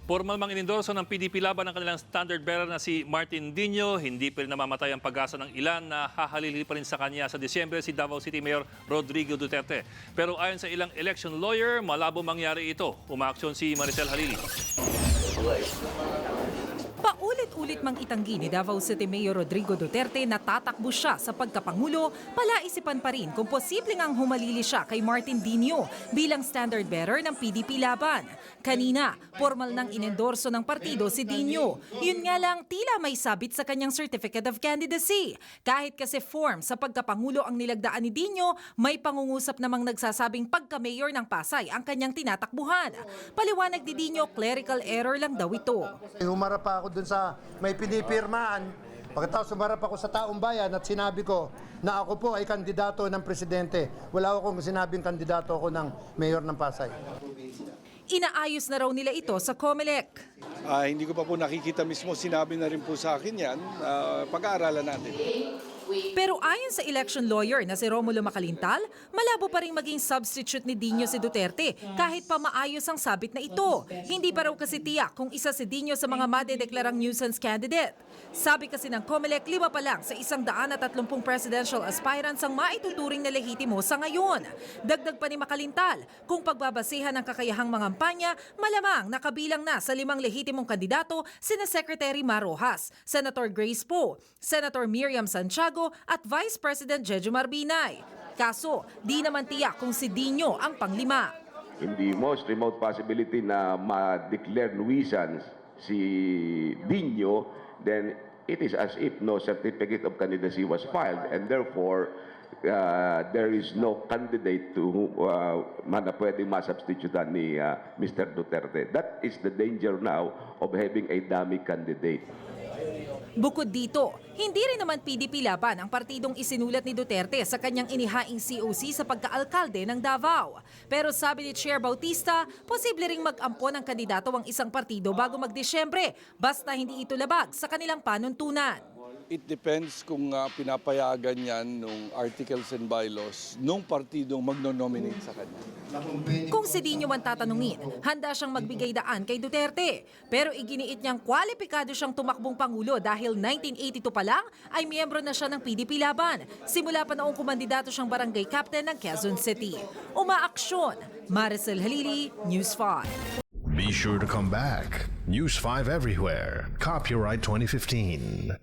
Formal mang inendorso ng PDP laban ang kanilang standard bearer na si Martin Dino. Hindi pa rin namamatay ang pag-asa ng ilan na hahalili pa rin sa kanya sa Disyembre si Davao City Mayor Rodrigo Duterte. Pero ayon sa ilang election lawyer, malabo mangyari ito. Umaaksyon si Maricel Halili. Paulit-ulit mang itanggi ni Davao City Mayor Rodrigo Duterte na tatakbo siya sa pagkapangulo, palaisipan pa rin kung posibleng ang humalili siya kay Martin Dino bilang standard bearer ng PDP laban. Kanina, formal nang inendorso ng partido si Dino. Yun nga lang, tila may sabit sa kanyang Certificate of Candidacy. Kahit kasi form sa pagkapangulo ang nilagdaan ni Dino, may pangungusap namang nagsasabing pagka-mayor ng Pasay ang kanyang tinatakbuhan. Paliwanag ni Dino, clerical error lang daw ito. Humarap pa ako dun sa may pinipirmaan. Pagkatapos humarap ako sa taong bayan at sinabi ko na ako po ay kandidato ng presidente. Wala akong sinabing kandidato ako ng mayor ng Pasay. Inaayos na raw nila ito sa COMELEC. Hindi ko pa po nakikita mismo, sinabi na rin po sa akin yan. Pag-aaralan natin. Pero ayon sa election lawyer na si Romulo Macalintal, malabo pa rin maging substitute ni Dino si Duterte kahit pa maayos ang sabit na ito. Hindi pa raw kasi tiyak kung isa si Dino sa mga madedeklarang nuisance candidate. Sabi kasi ng COMELEC, 5 pa lang sa 130 presidential aspirants ang maituturing na lehitimo sa ngayon. Dagdag pa ni Macalintal, kung pagbabasehan ng kakayahang mangampanya, malamang nakabilang na sa 5 lehitimong kandidato sina Secretary Mar Rojas, Senator Grace Poe, Senator Miriam Santiago at Vice President Jejo Marbinay. Kaso, di naman tiyak kung si Dino ang panglima. In the most remote possibility na ma-declare nuisance si Dino, then it is as if no certificate of candidacy was filed and therefore there is no candidate to na pwedeng masubstitutan ni Mr. Duterte. That is the danger now of having a dummy candidate. Bukod dito, hindi rin naman PDP laban ang partidong isinulat ni Duterte sa kanyang inihaing COC sa pagkaalkalde ng Davao. Pero sabi ni Chair Bautista, posible ring mag-ampon ang kandidato ang isang partido bago mag-Desyembre, basta hindi ito labag sa kanilang panuntunan. It depends kung pinapayagan yan nung articles and bylaws nung partidong magno-nominate sa kanya. Kung si Dino man tatanungin, handa siyang magbigay daan kay Duterte. Pero iginiit niyang kwalipikado siyang tumakbong Pangulo dahil 1982 pa lang ay miyembro na siya ng PDP laban. Simula pa noong kumandidato siyang barangay captain ng Quezon City. Umaaksyon, Maricel Halili, News 5. Be sure to come back. News 5 everywhere. Copyright 2015.